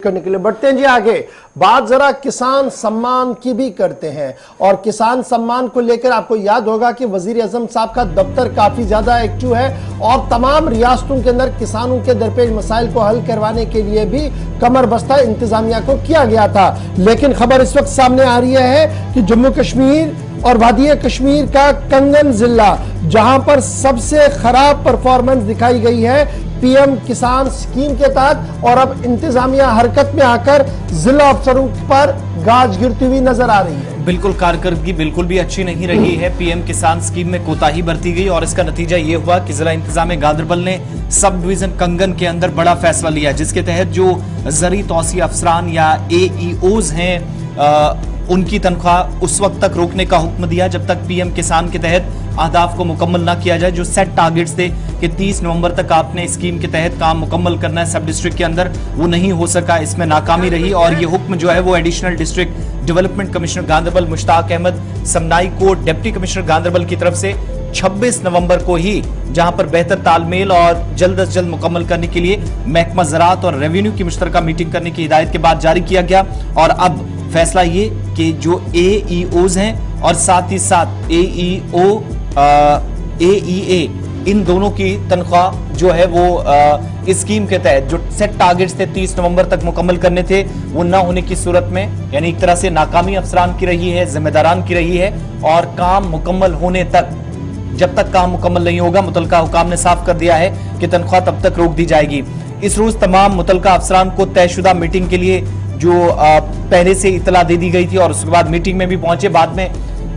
करने के लिए बढ़ते हैं जी आगे। बात जरा किसान सम्मान की भी करते हैं और किसान सम्मान को लेकर आपको याद होगा कि वजीर आजम साहब का दफ्तर काफी ज्यादा एक्टिव है और तमाम रियासतों के अंदर किसानों के दरपेश मसाइल को हल करवाने के लिए भी कमर बस्ता इंतजामिया को किया गया था। लेकिन खबर इस वक्त सामने आ रही है कि जम्मू कश्मीर और वादी कश्मीर का कंगन जिला, जहां पर सबसे खराब परफॉर्मेंस दिखाई गई है पीएम किसान स्कीम के तहत, और अब इंतजामिया हरकत में आकर जिला अफसरों पर गाज गिरती हुई नजर आ रही है। बिल्कुल कारकर्दगी बिल्कुल भी अच्छी नहीं रही है। पीएम किसान स्कीम में कोताही बरती गई और इसका नतीजा ये हुआ कि जिला इंतजामिया गांदरबल ने सब डिवीजन कंगन के अंदर बड़ा फैसला लिया, जिसके तहत जो जरी तौसी अफसरान या एईओज हैं उनकी तनख्वाह उस वक्त तक रोकने का हुक्म दिया जब तक पीएम किसान के तहत अहदाफ को मुकम्मल ना किया जाए। जो सेट टारगेट्स थे कि 30 नवंबर तक आपने स्कीम के तहत काम मुकम्मल करना है सब डिस्ट्रिक्ट के अंदर, वो नहीं हो सका, इसमें नाकामी रही। और ये हुक्म जो है वो additional district development commissioner Ganderbal Mushtaq Ahmad Samnai को डिप्टी कमिश्नर गांदरबल की तरफ से 26 नवंबर को ही, जहां पर बेहतर तालमेल और जल्द अज जल्द मुकम्मल करने के लिए महकमा ज़राअत और रेवेन्यू की मुश्तरका मीटिंग करने की हिदायत के बाद जारी किया गया। और अब फैसला ये कि जो एईओज हैं और साथ ही साथ एईओ एईए, इन दोनों की तनख्वाह जो है वो इस स्कीम के तहत जो सेट टारगेट्स थे 30 नवंबर तक मुकम्मल करने थे, वो ना होने की सूरत में, यानी एक तरह से नाकामी अफसरान की रही है, जिम्मेदारान की रही है। और काम मुकम्मल होने तक, जब तक काम मुकम्मल नहीं होगा, मुतलका हुकाम ने साफ कर दिया है कि तनख्वाह तब तक रोक दी जाएगी। इस रोज तमाम मुतलका अफसरान को तयशुदा मीटिंग के लिए जो पहले से इतला दे दी गई थी और उसके बाद मीटिंग में भी पहुंचे। बाद में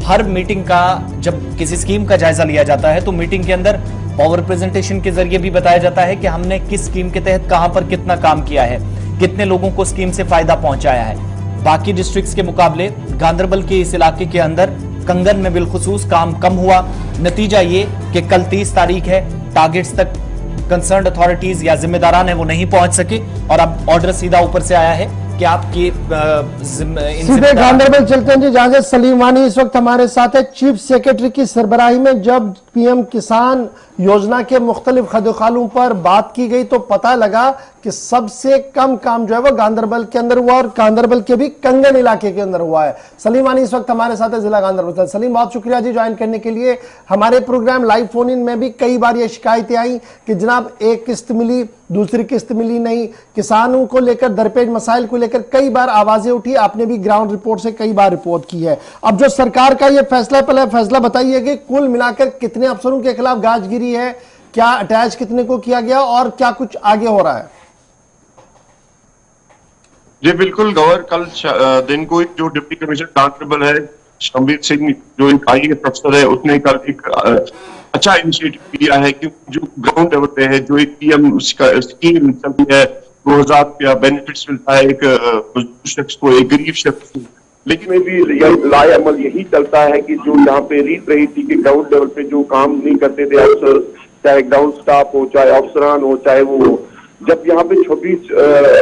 हर मीटिंग का, जब किसी स्कीम का जायजा लिया जाता है तो मीटिंग के अंदर पावर प्रेजेंटेशन के जरिए भी बताया जाता है कि हमने किस स्कीम के तहत कहां पर कितना काम किया है, कितने लोगों को स्कीम से फायदा पहुंचाया है। बाकी डिस्ट्रिक्ट्स के मुकाबले गांदरबल के इस इलाके के अंदर कंगन में बिलखुसूस काम कम हुआ। नतीजा ये कि कल 30 तारीख है, टारगेट्स तक कंसर्न्ड अथॉरिटीज या जिम्मेदारान है वो नहीं पहुंच सके और अब ऑर्डर सीधा ऊपर से आया है कि आपकी सीधे गांदरबल चलते हैं जी, जहां से सलीम वानी इस वक्त हमारे साथ है। चीफ सेक्रेटरी की सरबराही में जब पीएम किसान योजना के मुख्तलिफ खदोखालों पर बात की गई तो पता लगा कि सबसे कम काम जो है वो गांदरबल के अंदर हुआ और गांदरबल के भी कंगन इलाके के अंदर हुआ है। सलीम वानी इस वक्त हमारे साथ है जिला गांदरबल। सलीम, बहुत शुक्रिया जी ज्वाइन करने के लिए। हमारे प्रोग्राम लाइव फोन इन में भी कई बार ये शिकायतें आई कि जनाब एक किस्त मिली, दूसरी किस्त मिली नहीं, किसानों को लेकर दरपेश मसाइल को लेकर कई बार आवाजें उठी, आपने भी ग्राउंड रिपोर्ट से कई बार रिपोर्ट की है। अब जो सरकार का ये फैसला, पहले फैसला बताइए कि कुल मिलाकर कितने अफसरों के खिलाफ गाजगिरी है, क्या अटैच कितने को किया गया और क्या कुछ आगे हो रहा है? जी बिल्कुल गवर, कल दिन को जो डिप्टी कमिश्नर गांदरबल है शमवीर सिंह, जो एक आईएएस अफसर है, उसने कल एक अच्छा इनिशिएटिव लिया है कि जो ग्राउंड लेवल पे है, जो एक पीएम स्कीम चलती है, 2000 रुपया बेनिफिट्स मिलता है एक शख्स को, एक गरीब शख्स को, लेकिन भी लाएअमल यही चलता है कि जो यहाँ पे रीत रही थी कि ग्राउंड लेवल पे जो काम नहीं करते थे अफसर, चाहे ग्राउंड स्टाफ हो, चाहे अफसरान हो, चाहे वो, जब यहाँ पे 26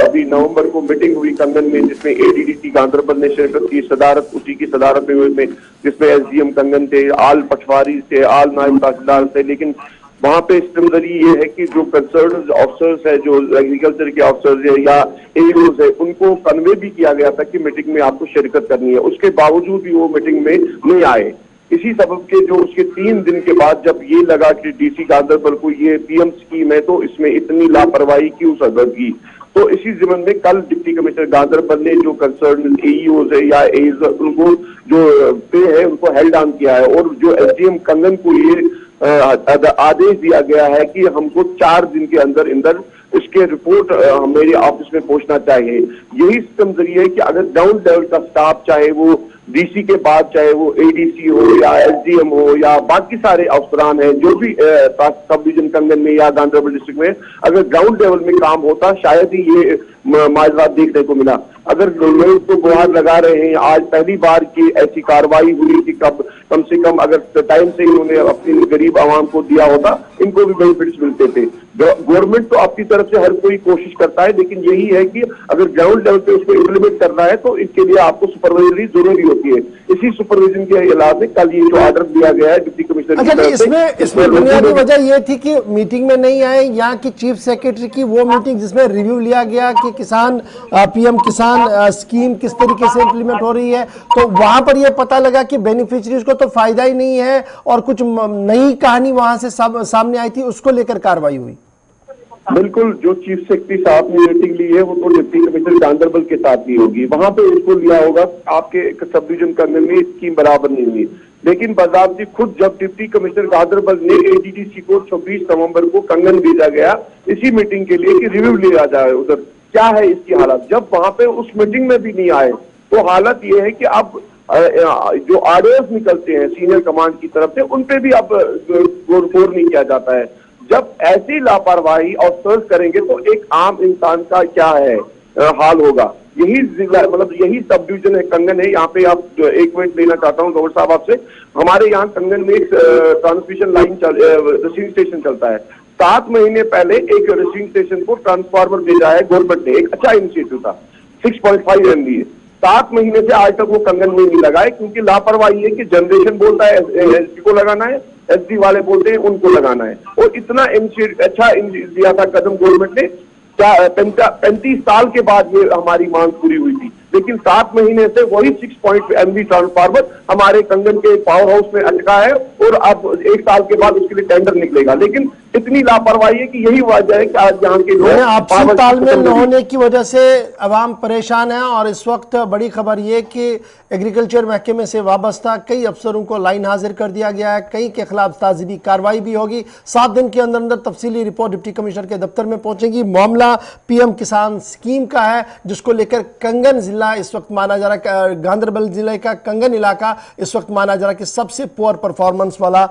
अभी नवंबर को मीटिंग हुई कंगन में, जिसमें एडीडीसी गांदरबल ने शिरकत की, सदारत उसी की सदारत में जिसमें एसडीएम कंगन थे, आल पटवारी थे, आल नायब तहसीलदार थे, लेकिन वहां पे स्टमजरी ये है कि जो कंसर्न ऑफिसर्स है, जो एग्रीकल्चर के ऑफिसर्स है या एईओज है, उनको कन्वे भी किया गया था कि मीटिंग में आपको शिरकत करनी है, उसके बावजूद भी वो मीटिंग में नहीं आए। इसी सबब के जो उसके 3 दिन के बाद जब ये लगा कि डीसी गांदरबल को ये पीएम स्कीम है तो इसमें इतनी लापरवाही क्यों सरदर्द की, तो इसी जिम्मन में कल डिप्टी कमिश्नर गांदरबल ने जो कंसर्न एईओज है या एईओज, उनको जो पे है उनको हेल्ड ऑन किया है और जो एसडीएम कंगन को ये आदेश दिया गया है कि हमको 4 दिन के अंदर इसके रिपोर्ट मेरे ऑफिस में पहुंचना चाहिए। यही सिस्टम जरिए है कि अगर ग्राउंड लेवल का स्टाफ, चाहे वो डीसी के बाद चाहे वो एडीसी हो या एसडीएम हो या बाकी सारे अफसरान हैं, जो भी सब डिवीजन कंगन में या गांदरबल डिस्ट्रिक्ट में अगर ग्राउंड लेवल में काम होता शायद ही ये माजरात देखने को मिला। अगर लोग तो गुहार लगा रहे हैं, आज पहली बार की ऐसी कार्रवाई हुई कि कम से कम अगर टाइम से इन्होंने अपनी गरीब आवाम को दिया होता, इनको भी बेनिफिट्स मिलते थे। गवर्नमेंट तो अपनी तरफ से हर कोई कोशिश करता है, लेकिन यही है कि अगर ग्राउंड लेवल पे उसको इम्प्लीमेंट करना है तो इसके लिए आपको सुपरवाइजरी जरूरी होती है। इसी सुपरविजन के इलाज में कल ये जो ऑर्डर दिया गया है डिप्टी कमिश्नर की अच्छा, तरफ से, इसमें बुनियादी वजह यह थी कि मीटिंग में नहीं आए, यहाँ की चीफ सेक्रेटरी की वो मीटिंग जिसमें रिव्यू लिया गया कि किसान पीएम किसान स्कीम किस तरीके से इंप्लीमेंट हो रही है, तो वहां पर यह पता लगा कि बेनिफिशियरीज को तो फायदा ही नहीं है और कुछ नई कहानी वहां से सामने आई थी, उसको लेकर कार्रवाई हुई। बिल्कुल, जो चीफ सेक्रेटरी साहब ने मीटिंग ली है वो तो डिप्टी कमिश्नर गांधरबल के साथ ली होगी, वहां पे उसको लिया होगा। आपके सब डिवीजन करने में स्कीम बराबर नहीं हुई, लेकिन बजाबती खुद जब डिप्टी कमिश्नर गांधरबल ने एडीडीसी को 26 नवंबर को कंगन भेजा गया इसी मीटिंग के लिए कि रिव्यू लिया जाए उधर क्या है इसकी हालत, जब वहां पे उस मीटिंग में भी नहीं आए तो हालत ये है कि अब जो ऑर्डर्स निकलते हैं सीनियर कमांड की तरफ से उन पे भी अब गौर नहीं किया जाता है। जब ऐसी लापरवाही और सर्च करेंगे तो एक आम इंसान का क्या है हाल होगा। यही जिला मतलब यही सब डिवीजन है, कंगन है। यहाँ पे आप एक मिनट लेना चाहता हूँ गौर साहब आपसे। हमारे यहाँ कंगन में एक ट्रांसमिशन लाइन रिसीविंग स्टेशन चलता है। 7 महीने पहले एक रिसीविंग स्टेशन को ट्रांसफार्मर भेजा है गवर्नमेंट ने, एक अच्छा इनिशिएटिव था, 6.5 MVA। 7 महीने से आज तक वो कंगन में नहीं लगा है क्योंकि लापरवाही है कि जनरेशन बोलता है एसडी को लगाना है, एसडी वाले बोलते हैं उनको लगाना है। और इतना अच्छा दिया था कदम गवर्नमेंट ने, 35 साल के बाद ये हमारी मांग पूरी हुई थी, लेकिन 7 महीने से वही 6 MV ट्रांसफार्मर हमारे कंगन के पावर हाउस में अटका है और अब 1 साल के बाद उसके लिए टेंडर निकलेगा। लेकिन इतनी लापरवाही है कि यही वजह है कि आज यहाँ के लोग आपसी तालमेल न होने की वजह से अवाम परेशान है। और इस वक्त बड़ी खबर ये कि एग्रीकल्चर महकमे से वाबस्ता कई अफसरों को लाइन हाजिर कर दिया गया है, कई के खिलाफ ताज़ीबी कार्रवाई भी होगी। 7 दिन के अंदर अंदर तफसीली रिपोर्ट डिप्टी कमिश्नर के दफ्तर में पहुंचेगी। मामला पीएम किसान स्कीम का है जिसको लेकर कंगन जिला इस वक्त माना जा रहा है, गांधरबल जिले का कंगन इलाका इस वक्त माना जा रहा है कि सबसे पुअर परफॉर्मेंस वाला